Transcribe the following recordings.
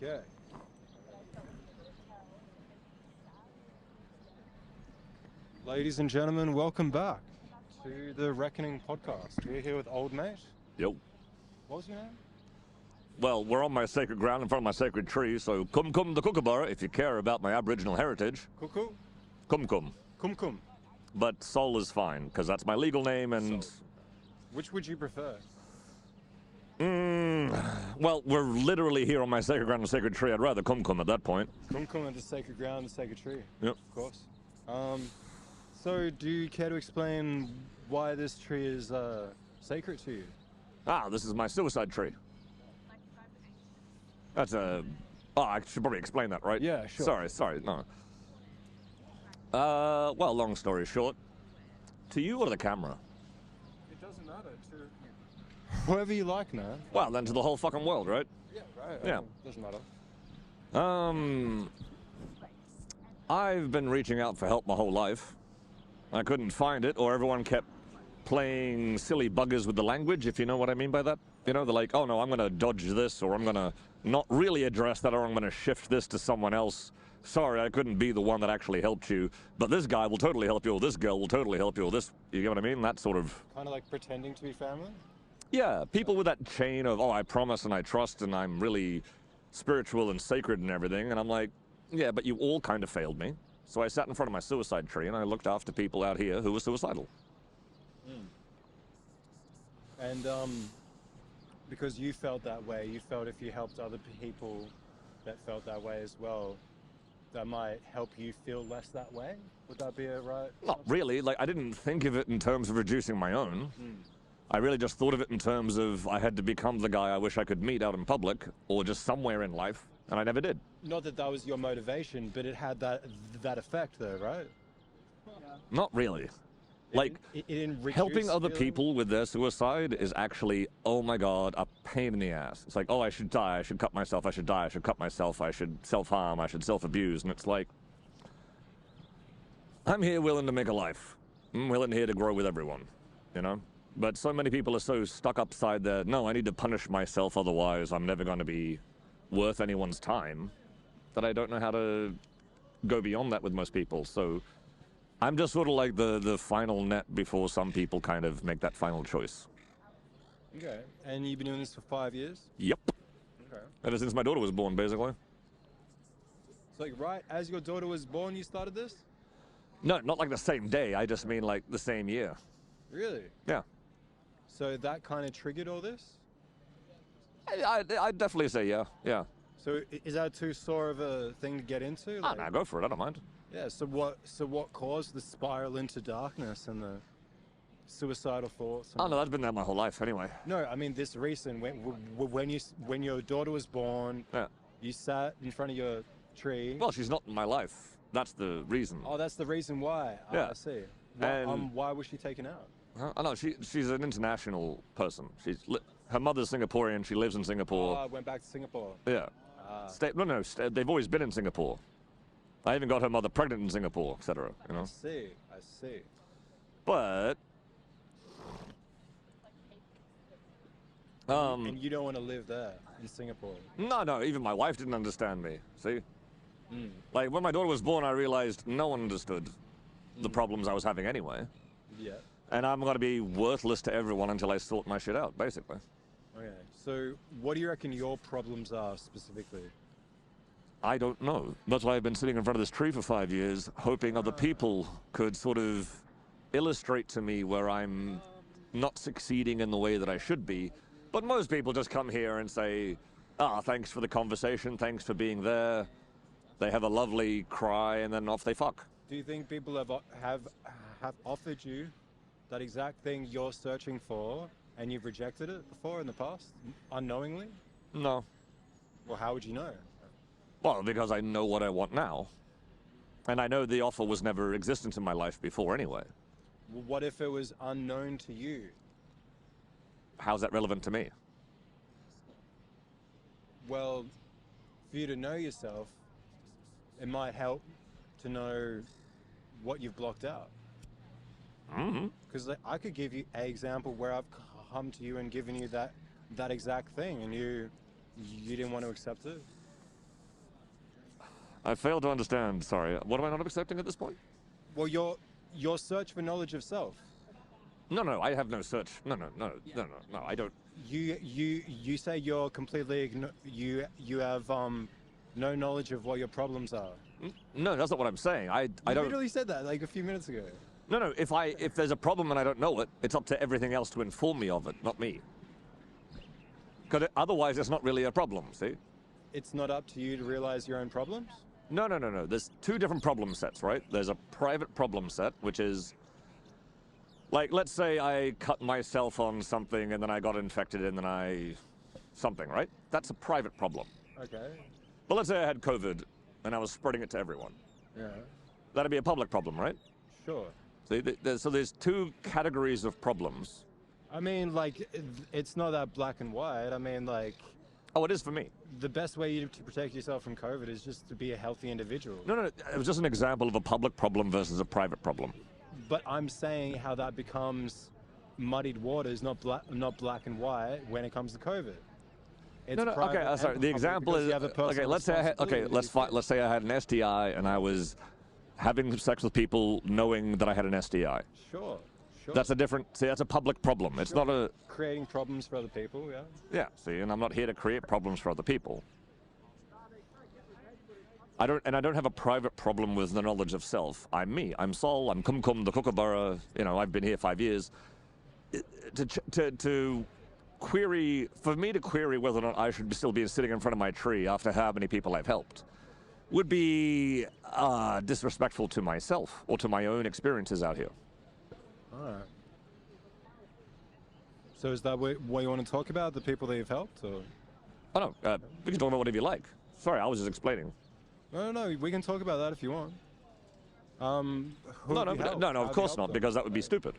Okay. Ladies and gentlemen, welcome back to the Reckoning podcast. We're here with Old Mate. Yo. What was your name? Well, we're on my sacred ground in front of my sacred tree, so kum kum the kookaburra if you care about my Aboriginal heritage. Cuckoo? Kum kum. Kum kum. But Sol is fine, because that's my legal name and... Sol. Which would you prefer? Well, we're literally here on my sacred ground and sacred tree. I'd rather kum kum at that point. Kum kum at the sacred ground, the sacred tree. Yep. Of course. So do you care to explain why this tree is sacred to you? Ah, this is my suicide tree. That's a... Oh, I should probably explain that, right? Yeah, sure. Sorry, no. Well, long story short. To you or to the camera? It doesn't matter. To whoever you like, man. Well, then to the whole fucking world, right? Yeah, right. Yeah. Doesn't matter. I've been reaching out for help my whole life. I couldn't find it, or everyone kept playing silly buggers with the language, if you know what I mean by that. You know, they're like, oh no, I'm going to dodge this, or I'm going to not really address that, or I'm going to shift this to someone else. Sorry, I couldn't be the one that actually helped you, but this guy will totally help you, or this girl will totally help you, or this, you get what I mean? That sort of... Kind of like pretending to be family? Yeah, people with that chain of, oh, I promise and I trust and I'm really spiritual and sacred and everything, and I'm like, yeah, but you all kind of failed me. So I sat in front of my suicide tree and I looked after people out here who were suicidal. And because you felt that way, you felt if you helped other people that felt that way as well, that might help you feel less that way? Would that be a right? Not really. Like, I didn't think of it in terms of reducing my own. I really just thought of it in terms of I had to become the guy I wish I could meet out in public or just somewhere in life, and I never did. Not that that was your motivation, but it had that effect though, right? Not really. Like, it didn't reduce helping other feeling? people with their suicide is actually, oh my God, a pain in the ass. It's like, oh, I should die, I should cut myself, I should die, I should cut myself, I should self-harm, I should self-abuse. And it's like, I'm here willing to make a life. I'm willing here to grow with everyone, you know? But so many people are so stuck upside there, no, I need to punish myself, otherwise I'm never going to be worth anyone's time, that I don't know how to go beyond that with most people. So I'm just sort of like the final net before some people kind of make that final choice. Okay. And you've been doing this for 5 years? Yep. Okay. Ever since my daughter was born, basically. So like right as your daughter was born, you started this? No, not like the same day. I just mean like the same year. Really? Yeah. So that kind of triggered all this? I'd definitely say yeah. Yeah. So is that too sore of a thing to get into? Ah, no, go for it. I don't mind. Yeah. So what caused the spiral into darkness and the suicidal thoughts? Oh no, that's been there my whole life anyway. No, I mean this recent when your daughter was born. Yeah. You sat in front of your tree. Well, she's not in my life. That's the reason. Oh, that's the reason why. Yeah. I see. And why was she taken out? I know she's an international person. Her mother's Singaporean. She lives in Singapore. Oh, I went back to Singapore. Yeah. They've always been in Singapore. I even got her mother pregnant in Singapore, etc. You know. I see. But And you don't want to live there in Singapore. no, even my wife didn't understand me. See, like when my daughter was born, I realized no one understood the problems I was having anyway. Yeah. And I'm going to be worthless to everyone until I sort my shit out, basically. Okay. So what do you reckon your problems are specifically? I don't know. That's why I've been sitting in front of this tree for 5 years, hoping other people could sort of illustrate to me where I'm not succeeding in the way that I should be. But most people just come here and say, thanks for the conversation, thanks for being there. They have a lovely cry and then off they fuck. Do you think people have offered you that exact thing you're searching for and you've rejected it before in the past, unknowingly? No. Well, how would you know? Well, because I know what I want now. And I know the offer was never existent in my life before anyway. Well, what if it was unknown to you? How's that relevant to me? Well, for you to know yourself, it might help to know what you've blocked out. Because I could give you an example where I've come to you and given you that exact thing, and you didn't want to accept it. I fail to understand. Sorry. What am I not accepting at this point? Well, your search for knowledge of self. No, I have no search. No, I don't. You say you're completely you have no knowledge of what your problems are. No, that's not what I'm saying. I don't. You literally said that like a few minutes ago. No. If there's a problem and I don't know it, it's up to everything else to inform me of it, not me. Because otherwise, it's not really a problem. See? It's not up to you to realize your own problems? No. There's two different problem sets, right? There's a private problem set, which is, like, let's say I cut myself on something and then I got infected and then something, right? That's a private problem. Okay. But let's say I had COVID and I was spreading it to everyone. Yeah. That'd be a public problem, right? Sure. See, so there's two categories of problems. I mean, like, it's not that black and white. I mean, like... Oh, it is for me. The best way to protect yourself from COVID is just to be a healthy individual. No, it was just an example of a public problem versus a private problem. But I'm saying how that becomes muddied waters, not black and white, when it comes to COVID. It's Okay, sorry. The example is okay. Let's say I had an STI and I was having sex with people knowing that I had an STI. Sure. That's a different. See, that's a public problem. It's not a creating problems for other people. Yeah. Yeah. See, and I'm not here to create problems for other people. I don't have a private problem with the knowledge of self. I'm me. I'm Sol. I'm Kum the kookaburra. You know, I've been here 5 years. To query, for me to query whether or not I should still be sitting in front of my tree after how many people I've helped would be disrespectful to myself or to my own experiences out here. All right. So is that what you want to talk about, the people that you've helped? Or? Oh, no. We can talk about whatever you like. Sorry, I was just explaining. No, we can talk about that if you want. No, of course not, because that would be stupid.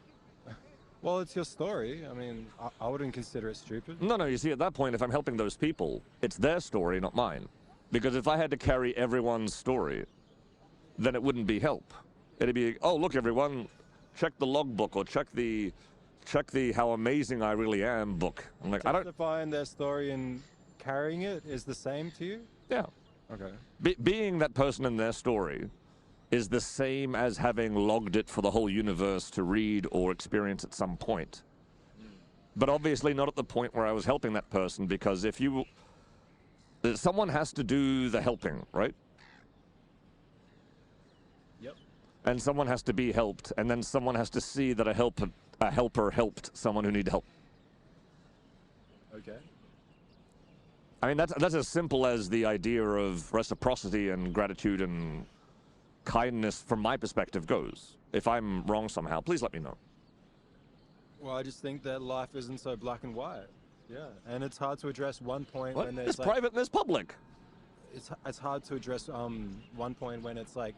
Well, it's your story. I mean, I wouldn't consider it stupid. No, you see, at that point, if I'm helping those people, it's their story, not mine. Because if I had to carry everyone's story, then it wouldn't be help. It'd be, oh, look, everyone, check the logbook or check the how amazing I really am book. I'm like, Justifying their story and carrying it is the same to you? Yeah. Okay. Being that person in their story is the same as having logged it for the whole universe to read or experience at some point. But obviously not at the point where I was helping that person, because someone has to do the helping, right? Yep. And someone has to be helped, and then someone has to see that a helper helped someone who needed help. Okay. I mean, that's as simple as the idea of reciprocity and gratitude and kindness from my perspective goes. If I'm wrong somehow, please let me know. Well, I just think that life isn't so black and white. Yeah, and it's hard to address one point when there's private and there's public. It's hard to address one point when it's like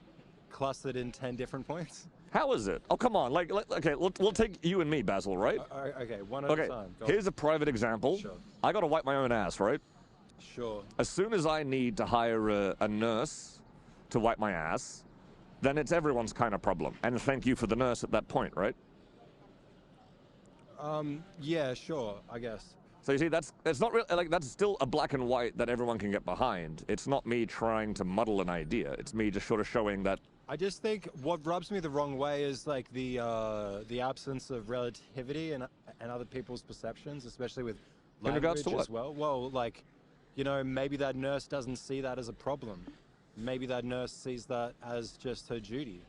clustered in 10 different points. How is it? Oh, come on. Okay, we'll take you and me, Basil, right? Okay, one at a time. Here's a private example. Sure. I got to wipe my own ass, right? Sure. As soon as I need to hire a nurse to wipe my ass, then it's everyone's kind of problem. And thank you for the nurse at that point, right? Yeah, sure, I guess. So you see, it's not really, like, that's still a black and white that everyone can get behind. It's not me trying to muddle an idea. It's me just sort of showing that. I just think what rubs me the wrong way is like the absence of relativity and other people's perceptions, especially with language in regards to what? as well. Well, like, you know, maybe that nurse doesn't see that as a problem. Maybe that nurse sees that as just her duty.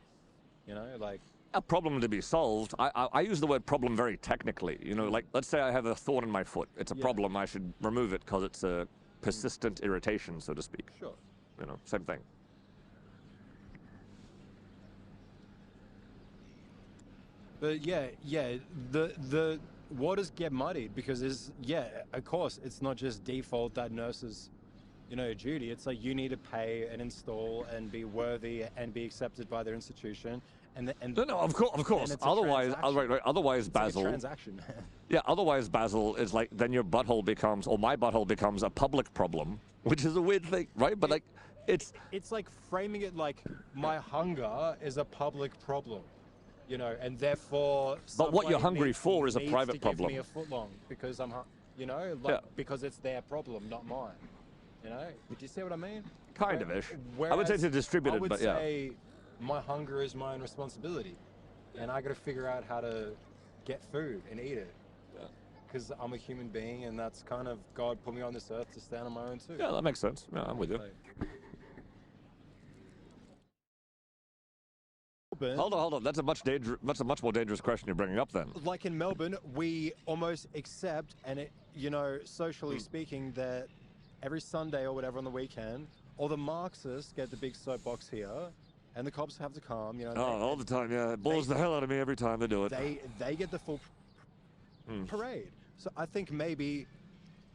You know, like. A problem to be solved. I use the word problem very technically. You know, like, let's say I have a thorn in my foot. It's a problem. I should remove it because it's a persistent irritation, so to speak. Sure. You know, same thing. But yeah, the waters get muddied because of course, it's not just default that nurses, you know, duty. It's like you need to pay and install and be worthy and be accepted by their institution. No, of course. Otherwise, otherwise, Basil. Like a transaction. Yeah, otherwise, Basil is like, then your butthole becomes, or my butthole becomes a public problem, which is a weird thing, right? But it's like framing it like my hunger is a public problem, you know, and therefore. But what you're hungry for is a private problem. Give me a foot long because I'm, you know, because it's their problem, not mine. You know, do you see what I mean? Kind of ish. I Whereas would say it's a distributed, I would but yeah. say my hunger is my own responsibility, and I got to figure out how to get food and eat it. Because I'm a human being, and that's kind of God put me on this earth to stand on my own too. Yeah, that makes sense. Yeah, I'm with you. Hold on. That's a much more dangerous question you're bringing up then. Like in Melbourne, we almost accept, and it, you know, socially speaking, that every Sunday or whatever on the weekend, all the Marxists get the big soapbox here, and the cops have to come. You know. All the time. Yeah, it blows the hell out of me every time they do it. They get the full parade. So I think maybe,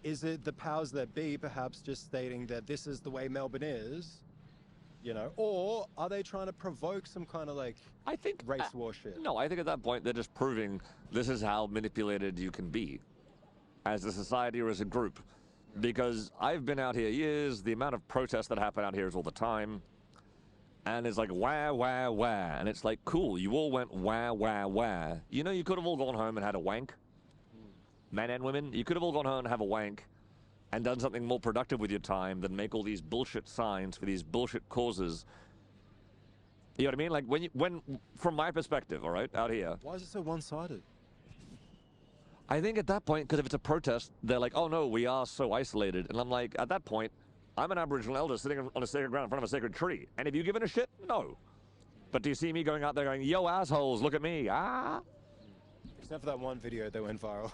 is it the powers that be perhaps just stating that this is the way Melbourne is, you know, or are they trying to provoke some kind of like race war shit? No, I think at that point they're just proving this is how manipulated you can be as a society or as a group. Because I've been out here years, the amount of protests that happen out here is all the time. And it's like, wah, wah, wah. And it's like, cool, you all went wah, wah, wah. You know, you could have all gone home and had a wank. Men and women, you could have all gone home and have a wank and done something more productive with your time than make all these bullshit signs for these bullshit causes. You know what I mean? Like, when from my perspective, all right, out here. Why is it so one-sided? I think at that point, because if it's a protest, they're like, oh no, we are so isolated. And I'm like, at that point, I'm an Aboriginal elder sitting on a sacred ground in front of a sacred tree. And have you given a shit? No. But do you see me going out there going, yo, assholes, look at me, ah? Except for that one video that went viral.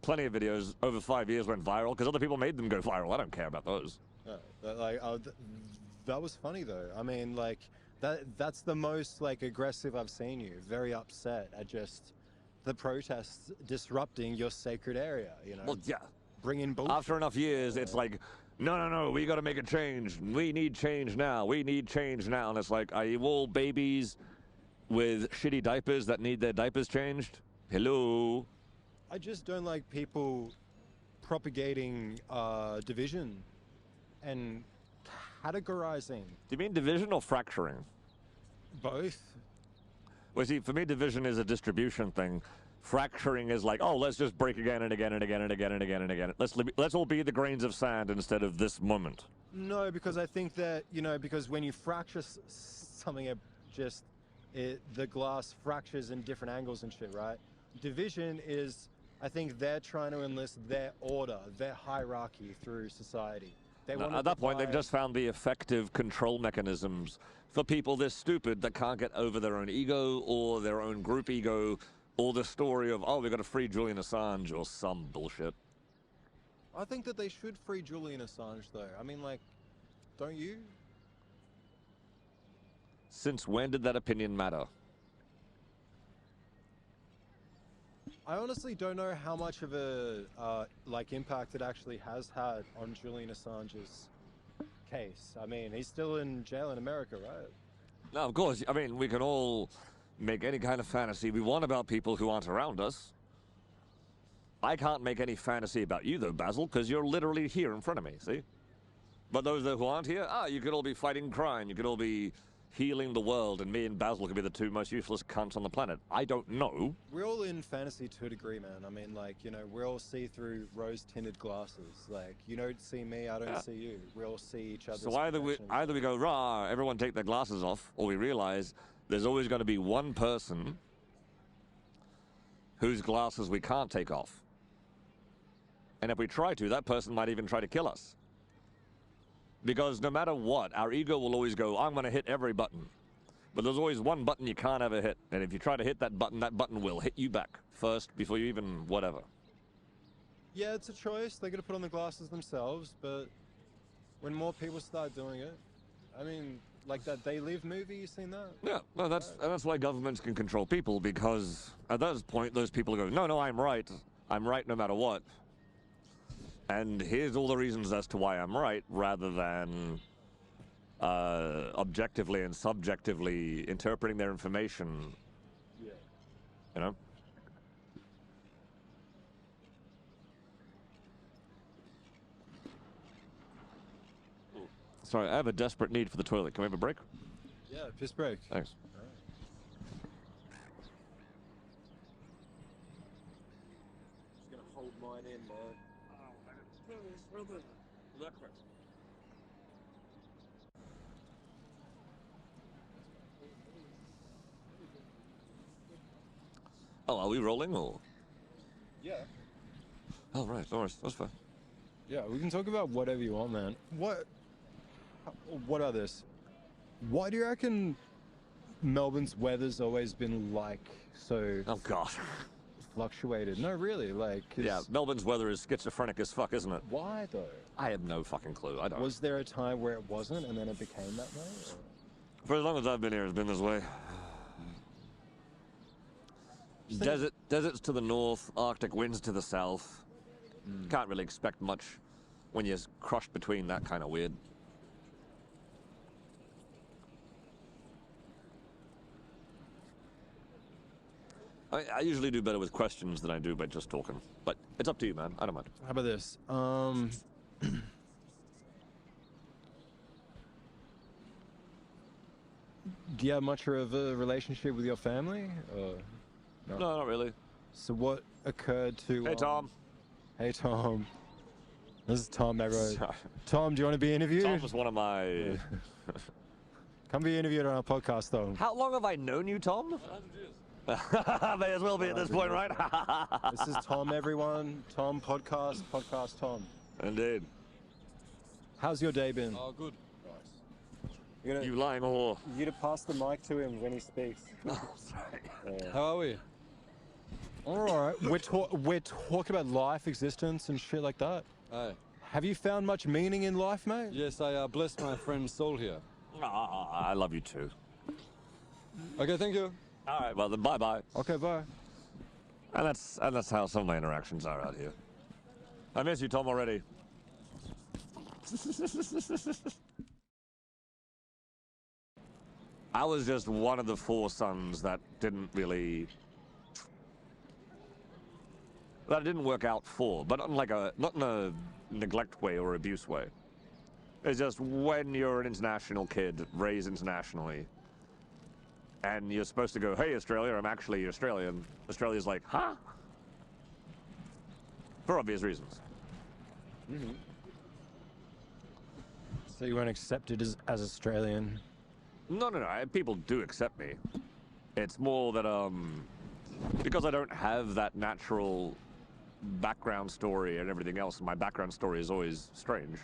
Plenty of videos over 5 years went viral because other people made them go viral. I don't care about those. That was funny though. I mean, like, that's the most like aggressive I've seen you. Very upset at just the protests disrupting your sacred area, you know? Well, yeah. Bringing bullshit. After enough years, it's like, no, we got to make a change. We need change now. We need change now. And it's like, are you all babies with shitty diapers that need their diapers changed? Hello? I just don't like people propagating division and categorizing. Do you mean division or fracturing? Both. Well, see, for me, division is a distribution thing. Fracturing is like, oh, let's just break again and again and again and again and again and again. Let's all be the grains of sand instead of this moment. No, because I think that, you know, because when you fracture something, the glass fractures in different angles and shit, right? Division is, I think they're trying to enlist their order, their hierarchy through society. At that point, they've just found the effective control mechanisms for people this stupid that can't get over their own ego or their own group ego or the story of, oh, we've got to free Julian Assange or some bullshit. I think that they should free Julian Assange, though. I mean, like, don't you? Since when did that opinion matter? I honestly don't know how much of a impact it actually has had on Julian Assange's case. I mean, he's still in jail in America, right? No, of course. I mean, we can all make any kind of fantasy we want about people who aren't around us. I can't make any fantasy about you, though, Basil, because you're literally here in front of me, see? But those who aren't here, you could all be fighting crime. You could all be healing the world, and me and Basil could be the two most useless cunts on the planet. I don't know. We're all in fantasy to a degree, man. I mean, like, you know, we all see through rose-tinted glasses. Like, you don't see me, I don't see you. We all see each other. So either we go, rah, everyone take their glasses off, or we realize there's always going to be one person whose glasses we can't take off. And if we try to, that person might even try to kill us. Because no matter what, our ego will always go, I'm going to hit every button. But there's always one button you can't ever hit. And if you try to hit that button will hit you back first before you even whatever. Yeah, it's a choice. They're going to put on the glasses themselves. But when more people start doing it, I mean, like that They Live movie, you seen that? Yeah, no, that's why governments can control people, because at that point, those people go, no, I'm right. I'm right no matter what. And here's all the reasons as to why I'm right, rather than objectively and subjectively interpreting their information. Yeah. You know? Sorry, I have a desperate need for the toilet. Can we have a break? Yeah, piss break. Thanks. Just gonna hold mine in, man. breakfast. Oh, are we rolling or? Yeah. Oh, right. No worries. That's fine. Yeah, we can talk about whatever you want, man. What are this? Why do you reckon Melbourne's weather's always been like so Oh, God. fluctuated? No, really, like 'cause Yeah, Melbourne's weather is schizophrenic as fuck, isn't it? why though? I have no fucking clue. I don't. Was there a time where it wasn't and then it became that way? Or? For as long as I've been here, it's been this way. Deserts to the north, Arctic winds to the south. Can't really expect much when you're crushed between that kind of weird. I usually do better with questions than I do by just talking. But it's up to you, man. I don't mind. How about this? Do you have much of a relationship with your family? Or No, not really. so what occurred to? Hey, Tom. Hey, Tom. This is Tom Megro. Tom, do you want to be interviewed? Tom was one of my... Come be interviewed on our podcast, though. How long have I known you, Tom? May as well be at this point, right? This is Tom, everyone. Tom podcast, podcast Tom. Indeed. How's your day been? Oh, good. Nice. You lying whore. You to pass the mic to him when he speaks. Oh, sorry. How are we? All right. We're talking about life, existence, and shit like that. Hey. Have you found much meaning in life, mate? Yes, I bless my friend's soul here. I love you too. Okay, thank you. All right, well then, bye-bye. Okay, bye. And that's how some of my interactions are out here. I miss you, Tom, already. I was just one of the 4 sons that didn't work out for, but not in a neglect way or abuse way. It's just when you're an international kid raised internationally, and you're supposed to go, hey, Australia, I'm actually Australian. Australia's like, huh? For obvious reasons. Mm-hmm. So you weren't accepted as Australian? No. People do accept me. It's more that, because I don't have that natural background story and everything else, my background story is always strange.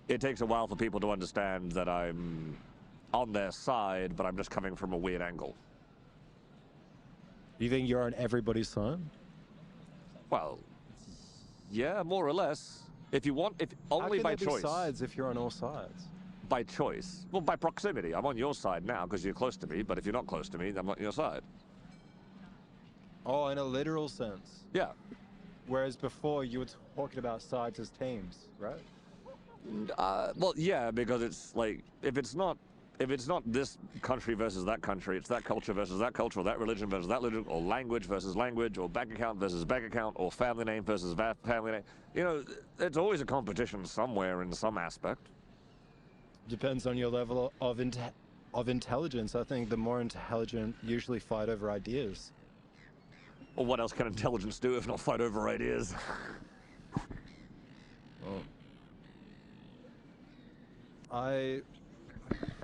It takes a while for people to understand that I'm on their side, but I'm just coming from a weird angle. You think you're on everybody's side? Well, yeah, more or less. If you want, if only by How can there choice. be sides if you're on all sides? By choice. Well, by proximity. I'm on your side now because you're close to me, but if you're not close to me, I'm not on your side. Oh, in a literal sense. Yeah. Whereas before you were talking about sides as teams, right? Well, yeah, because it's like, if it's not this country versus that country, it's that culture versus that culture, or that religion versus that religion, or language versus language, or bank account versus bank account, or family name versus family name. You know, it's always a competition somewhere in some aspect. Depends on your level of intelligence. I think the more intelligent usually fight over ideas. Well, what else can intelligence do if not fight over ideas?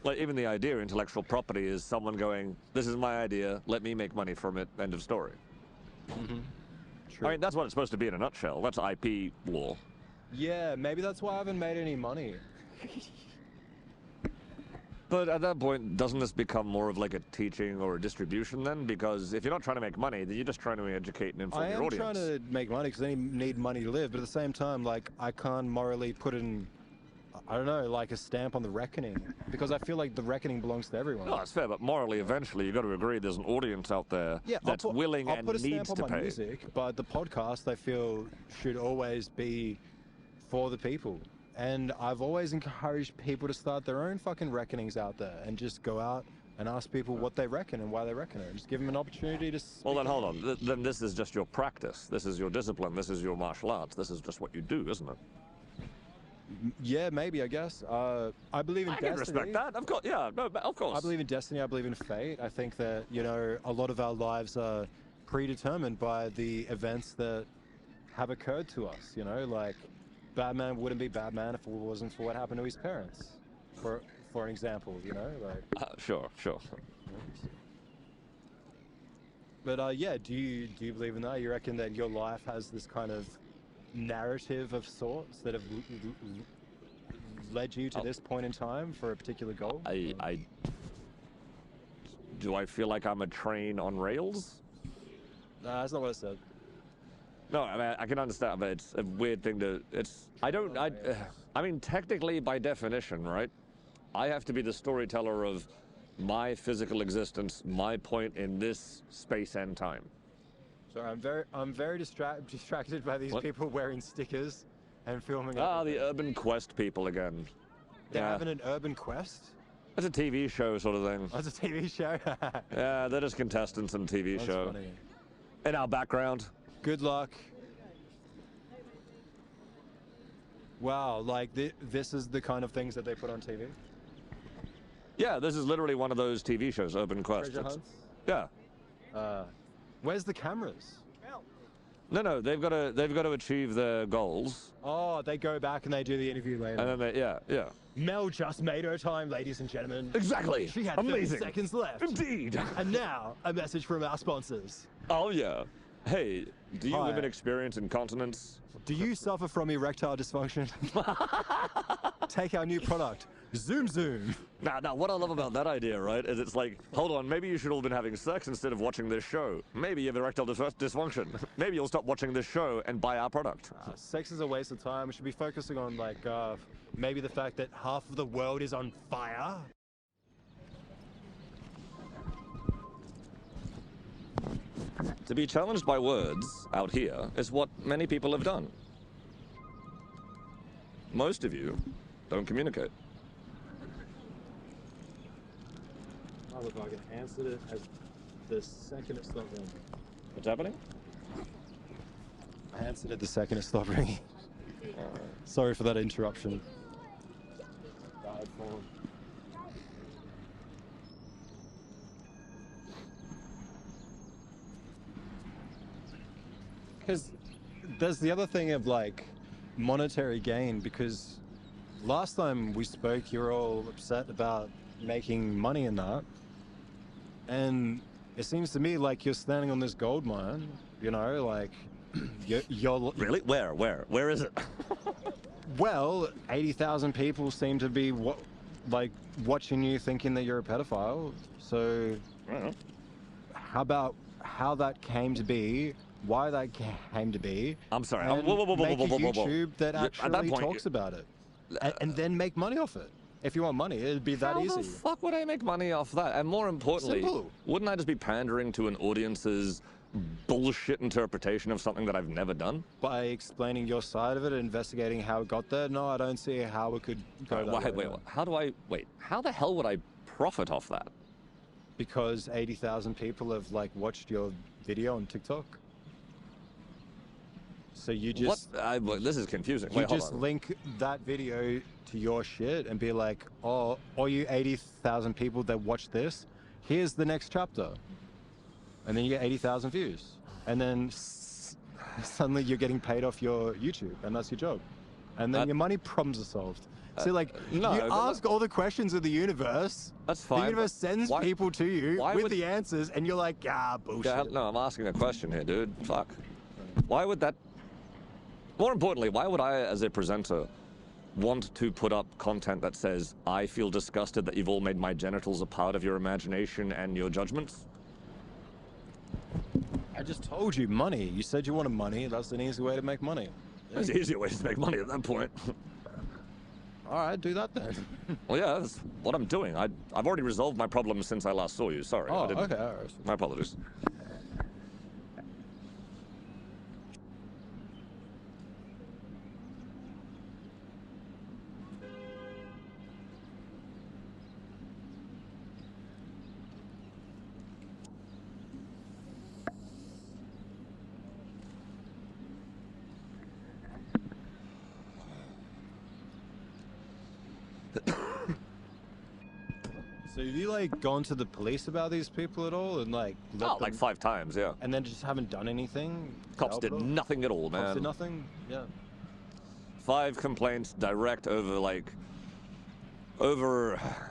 Like, even the idea of intellectual property is someone going, this is my idea, let me make money from it, end of story. Mm-hmm. True. I mean, that's what it's supposed to be in a nutshell. That's IP law. Yeah, maybe that's why I haven't made any money. But at that point, doesn't this become more of like a teaching or a distribution then? Because if you're not trying to make money, then you're just trying to educate and inform your audience. I am trying to make money because I need money to live, but at the same time, like, I can't morally put in, I don't know, like a stamp on the reckoning, because I feel like the reckoning belongs to everyone. No, that's fair, but morally, eventually, you've got to agree there's an audience out there that's willing and needs to pay. I'll put a stamp on my music, but the podcast, I feel, should always be for the people. And I've always encouraged people to start their own fucking reckonings out there and just go out and ask people what they reckon and why they reckon it. And just give them an opportunity to speak. Well, then hold on. Then this is just your practice. This is your discipline. This is your martial arts. This is just what you do, isn't it? Yeah, maybe, I guess. I believe in destiny. I can respect that. Of course, yeah, no, of course. I believe in destiny. I believe in fate. I think that, you know, a lot of our lives are predetermined by the events that have occurred to us, you know, like Batman wouldn't be Batman if it wasn't for what happened to his parents. For an example, you know, like. Sure. But yeah, do you believe in that? You reckon that your life has this kind of narrative of sorts that have led you to this point in time for a particular goal? Do I feel like I'm a train on rails? Nah, that's not what I said. No, I mean, I can understand, but it's a weird thing to. I mean, technically, by definition, right? I have to be the storyteller of my physical existence, my point in this space and time. Sorry, I'm very distracted by these people wearing stickers and filming. The Urban Quest people again. They're having an Urban Quest? It's a TV show sort of thing. Oh, it's a TV show? Yeah, they're just contestants in a TV show. That's funny. In our background. Good luck. Wow, like this is the kind of things that they put on TV? Yeah, this is literally one of those TV shows, Urban Quest. Treasure hunts? Yeah. Where's the cameras? No, they've got to achieve their goals. Oh, they go back and they do the interview later. And then yeah. Mel just made her time, ladies and gentlemen. Exactly. She had 30 seconds left. Indeed. And now, a message from our sponsors. Oh yeah. Hey, do you live and experience incontinence? Do you suffer from erectile dysfunction? Take our new product, Zoom Zoom. Now, what I love about that idea, right, is it's like, hold on, maybe you should all have been having sex instead of watching this show. Maybe you have erectile dysfunction. Maybe you'll stop watching this show and buy our product. Sex is a waste of time. We should be focusing on, like, maybe the fact that half of the world is on fire. To be challenged by words out here is what many people have done. Most of you don't communicate. Oh, look, I can answer it as the second it stopped ringing. What's happening? I answered it the second it stopped ringing. Sorry for that interruption. Bad form. Because there's the other thing of like monetary gain, because last time we spoke you were all upset about making money in that, and it seems to me like you're standing on this gold mine, you know, like you're Really? Where is it? well, 80,000 people seem to be watching you thinking that you're a pedophile, so how about how that came to be, why that came to be. I'm sorry. And make a YouTube that actually point, talks about it, and then make money off it. If you want money, it'd be that How easy. the fuck would I make money off that? And more importantly, Simple. wouldn't I just be pandering to an audience's bullshit interpretation of something that I've never done? By explaining your side of it and investigating how it got there, no, I don't see how it could go that way. Wait, how the hell would I profit off that? Because 80,000 people have watched your video on TikTok. So you just this is confusing. you Wait, hold just on. link that video to your shit and be like, oh, all you 80,000 people that watch this, here's the next chapter. And then you get 80,000 views. And then suddenly you're getting paid off your YouTube, and that's your job. And then your money problems are solved. See, you ask all the questions of the universe. That's fine. The universe sends people to you with the answers, and you're like, bullshit. Yeah, no, I'm asking a question here, dude. Fuck. Why would that... More importantly, why would I, as a presenter, want to put up content that says, I feel disgusted that you've all made my genitals a part of your imagination and your judgments? I just told you, money. You said you wanted money. That's an easy way to make money. There's an easier way to make money at that point. All right, do that then. Well, yeah, that's what I'm doing. I've already resolved my problem since I last saw you. Sorry. Oh, I didn't. okay, all right. My apologies. So have you gone to the police about these people at all and let Oh, them, 5 times, yeah. and then just haven't done anything? Cops Help did at all? nothing at all, man. Cops did nothing? Yeah. 5 complaints direct over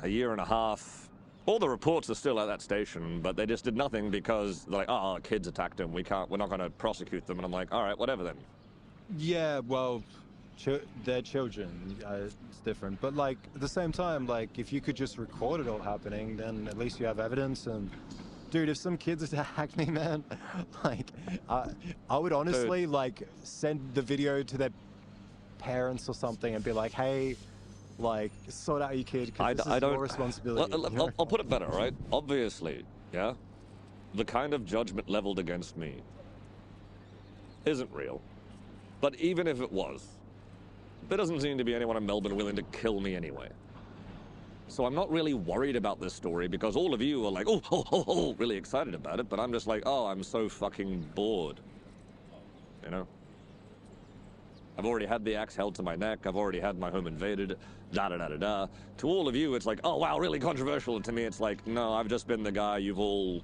a year and a half. All the reports are still at that station, but they just did nothing because they're like, oh, kids attacked him. We're not going to prosecute them. And I'm like, all right, whatever then. Yeah, well, they're children. It's different. But like at the same time, like if you could just record it all happening, then at least you have evidence. And dude, if some kids attack me, man, like I would honestly like send the video to their parents or something and be like, hey, like sort out your kid because this is your responsibility. I'll put it better, right? Obviously, yeah, the kind of judgment leveled against me isn't real. But even if it was, there doesn't seem to be anyone in Melbourne willing to kill me anyway. So I'm not really worried about this story because all of you are like, oh, really excited about it. But I'm just like, oh, I'm so fucking bored. You know? I've already had the axe held to my neck. I've already had my home invaded. Da-da-da-da-da. To all of you, it's like, oh, wow, really controversial. And to me, it's like, no, I've just been the guy you've all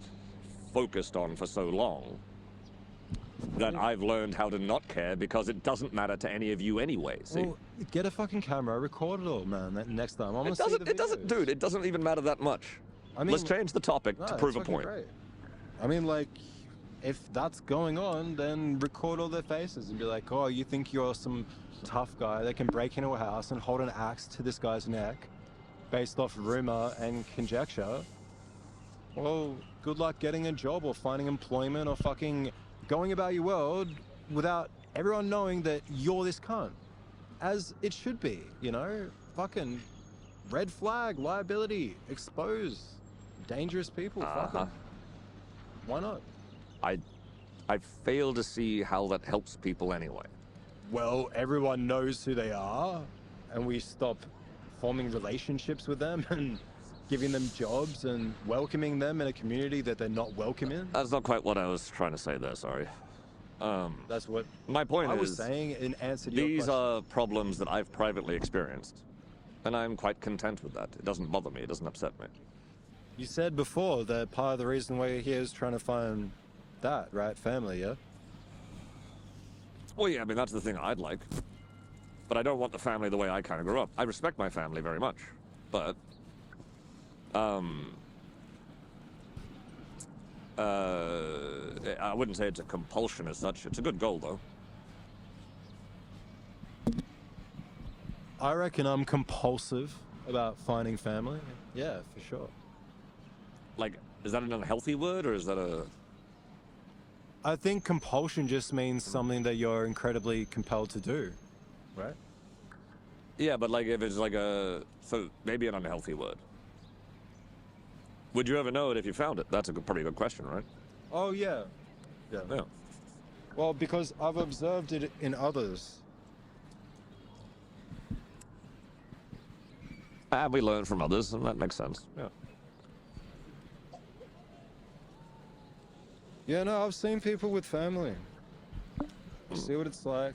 focused on for so long that I've learned how to not care because it doesn't matter to any of you anyway. See? Well, get a fucking camera, record it all, man. Next time, I'm gonna see the videos. It doesn't, dude. It doesn't even matter that much. I mean, let's change the topic to prove a point. Great. I mean, like, if that's going on, then record all their faces and be like, oh, you think you're some tough guy that can break into a house and hold an axe to this guy's neck based off rumor and conjecture? Well, good luck getting a job or finding employment or fucking going about your world without everyone knowing that you're this cunt. As it should be, you know? Fucking red flag, liability, expose dangerous people. Fucking. Why not? I fail to see how that helps people anyway. Well, everyone knows who they are, and we stop forming relationships with them and giving them jobs and welcoming them in a community that they're not welcome in. That's not quite what I was trying to say there, sorry. That's what my point I was saying in answer to your question. These are problems that I've privately experienced, and I'm quite content with that. It doesn't bother me, it doesn't upset me. You said before that part of the reason why you're here is trying to find that, right? Family, yeah? Well, yeah, I mean, that's the thing I'd like. But I don't want the family the way I kind of grew up. I respect my family very much, but I wouldn't say it's a compulsion as such. It's a good goal, though. I reckon I'm compulsive about finding family. Yeah, for sure. Like, is that an unhealthy word, or is that a... I think compulsion just means something that you're incredibly compelled to do, right? Yeah, but like if it's like a... So, maybe an unhealthy word. Would you ever know it if you found it? That's a pretty good question, right? Oh, yeah. Yeah. Well, because I've observed it in others. And we learn from others, and that makes sense. Yeah. Yeah, no, I've seen people with family. See what it's like.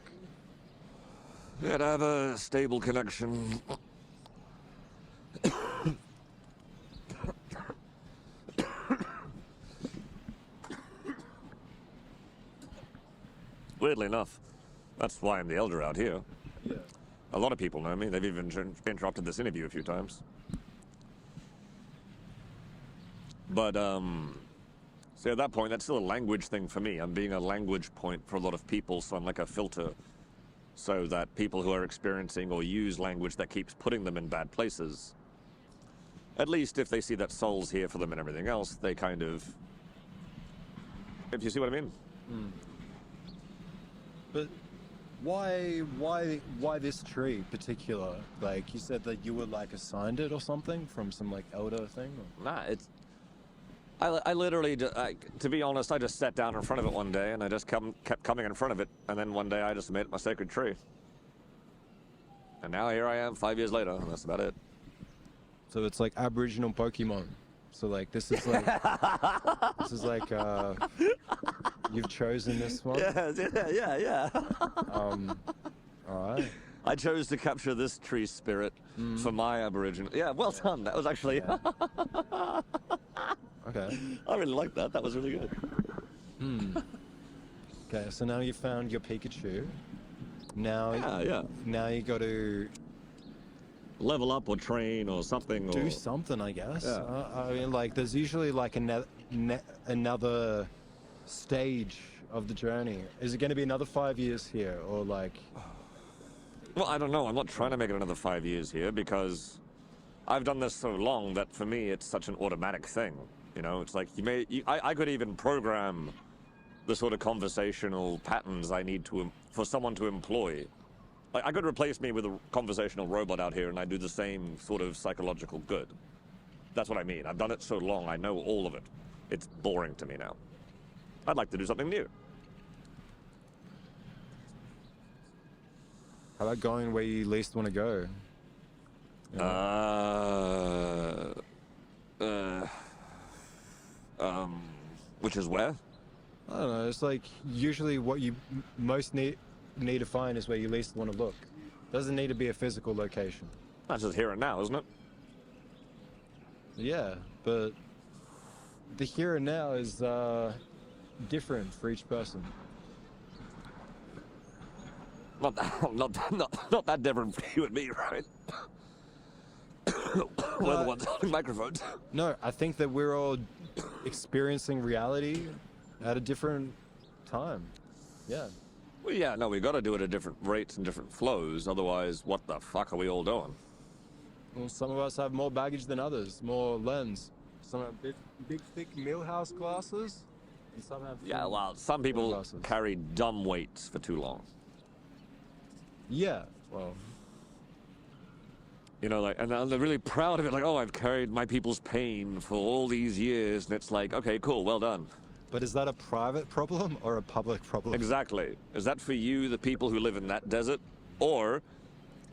Yeah, to have a stable connection. Weirdly enough, that's why I'm the elder out here. Yeah. A lot of people know me. They've even interrupted this interview a few times. But, see, at that point, that's still a language thing for me. I'm being a language point for a lot of people, so I'm like a filter. So that people who are experiencing or use language that keeps putting them in bad places, at least if they see that soul's here for them and everything else, they kind of... If you see what I mean? Mm. But why this tree particular? Like, you said that you were, like, assigned it or something from some, like, elder thing? Or? Nah, it's... I literally, to be honest, I just sat down in front of it one day and I just kept coming in front of it. And then one day I just made it my sacred tree. And now here I am 5 years later, and that's about it. So it's like Aboriginal Pokemon. So like, this is like, you've chosen this one? Yeah. All right. I chose to capture this tree spirit for my Aboriginal. Yeah, well done. That was actually... Yeah. Okay. I really liked that. That was really good. Okay, so now you found your Pikachu. Now, Yeah. now you got to Level up or train or something. do or something, I guess. Yeah. I mean, like, there's usually like another stage of the journey. Is it going to be another 5 years here, or like? Well, I don't know. I'm not trying to make it another 5 years here because I've done this so long that for me it's such an automatic thing. You know, it's like I could even program the sort of conversational patterns I need for someone to employ. Like, I could replace me with a conversational robot out here and I do the same sort of psychological good. That's what I mean. I've done it so long, I know all of it. It's boring to me now. I'd like to do something new. How about going where you least want to go? Which is where? I don't know. It's like usually what you most need to find is where you least want to look. Doesn't need to be a physical location. That's just here and now, isn't it? Yeah, but the here and now is different for each person. Not that different for you and me, right? We're the ones holding microphones. No, I think that we're all experiencing reality at a different time. Yeah. Well, yeah, no, we got to do it at different rates and different flows. Otherwise, what the fuck are we all doing? Well, some of us have more baggage than others, more lens. Some have big thick Millhouse glasses, and some have. Yeah, thin well, some people glasses. carry dumb weights for too long. Yeah, well, You know, like, and they're really proud of it. Like, oh, I've carried my people's pain for all these years, and it's like, okay, cool, well done. but is that a private problem or a public problem? Exactly. Is that for you, the people who live in that desert, or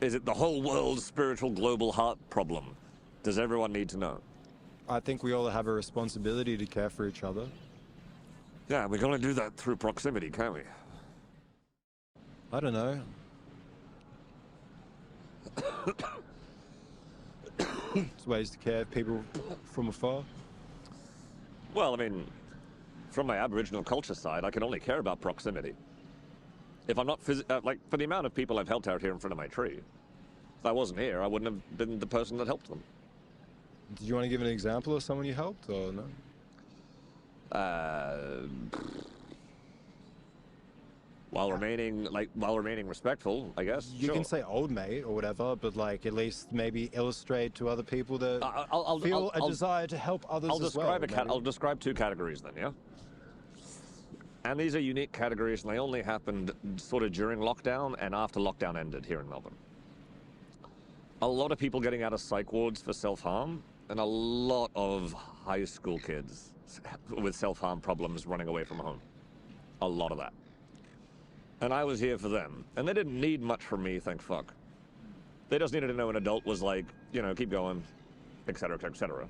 is it the whole world's spiritual global heart problem? Does everyone need to know? I think we all have a responsibility to care for each other. Yeah, we can only do that through proximity, can't we? I don't know. It's ways to care for people from afar. Well, I mean, from my Aboriginal culture side, I can only care about proximity. If I'm not like, for the amount of people I've helped out here in front of my tree, if I wasn't here, I wouldn't have been the person that helped them. Did you want to give an example of someone you helped, or no? While remaining respectful, I guess. You sure. can say old mate or whatever, but like at least maybe illustrate to other people that feel a desire to help others I'll as well. I'll describe two categories then, yeah? And these are unique categories, and they only happened sort of during lockdown and after lockdown ended here in Melbourne. A lot of people getting out of psych wards for self-harm, and a lot of high school kids with self-harm problems running away from home. A lot of that. And I was here for them. And they didn't need much from me, thank fuck. They just needed to know an adult was like, you know, keep going, etc., etc.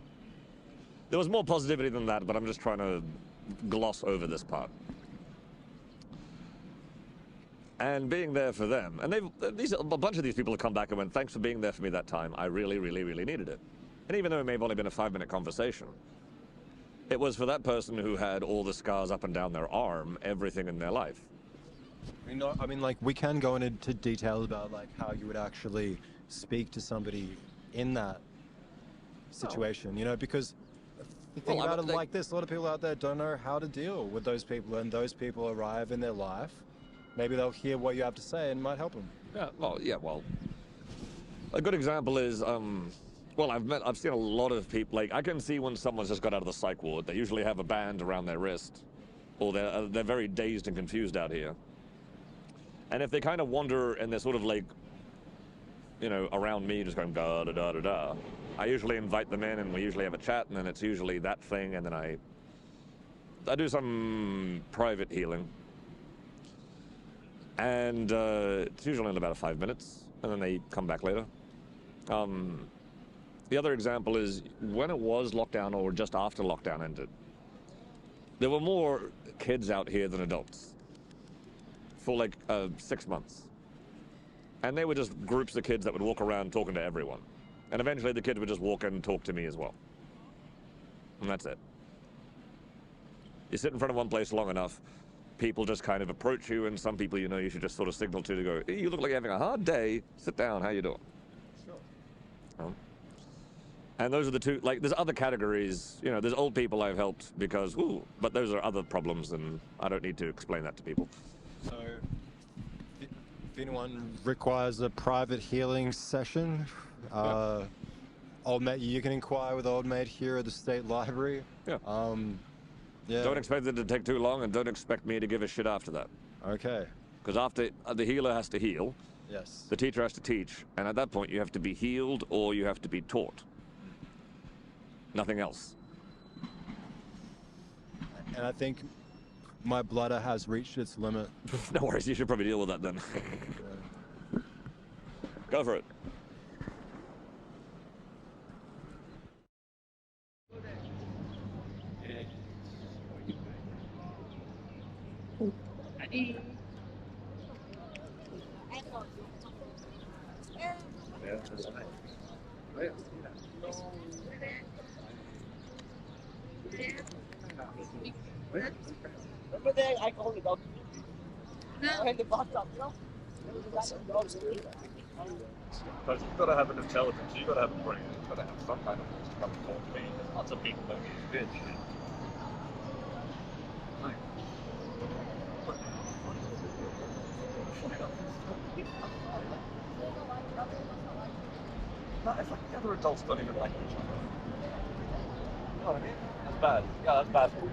There was more positivity than that, but I'm just trying to gloss over this part. And being there for them. And a bunch of these people have come back and went, thanks for being there for me that time. I really, really, really needed it. And even though it may have only been a 5-minute conversation, it was for that person who had all the scars up and down their arm, everything in their life. I mean, like, we can go into detail about like how you would actually speak to somebody in that situation, you know, because think about it like this: a lot of people out there don't know how to deal with those people, and those people arrive in their life. Maybe they'll hear what you have to say and might help them. Yeah, well, a good example is, well, I've seen a lot of people, like, I can see when someone's just got out of the psych ward. They usually have a band around their wrist, or they're very dazed and confused out here. And if they kind of wander and they're sort of like, you know, around me just going da da da da da, I usually invite them in and we usually have a chat, and then it's usually that thing, and then I do some private healing. And it's usually in about 5 minutes, and then they come back later. The other example is when it was lockdown or just after lockdown ended, there were more kids out here than adults for like 6 months. And they were just groups of kids that would walk around talking to everyone. And eventually the kids would just walk in and talk to me as well. And that's it. You sit in front of one place long enough, people just kind of approach you, and some people, you know, you should just sort of signal to go, hey, you look like you're having a hard day. Sit down. How you doing? Sure. And those are the two. Like, there's other categories. You know, there's old people I've helped because, ooh, but those are other problems, and I don't need to explain that to people. So, if anyone requires a private healing session, old mate, you can inquire with old mate here at the state library. Yeah. Yeah. Don't expect it to take too long, and don't expect me to give a shit after that. Okay. Because after the healer has to heal, Yes. the teacher has to teach, and at that point you have to be healed or you have to be taught. Nothing else. And I think my bladder has reached its limit. No worries, you should probably deal with that then. Go for it. Remember that I called the dog? No. In the bathtub, you know? But you've got to have an intelligence, you've got to have a brain, you've got to have some kind of come and talk to me. Lots of people don't use bitch. No, it's like the other adults don't even like each other. You know what I mean? That's bad. Yeah, that's bad for you.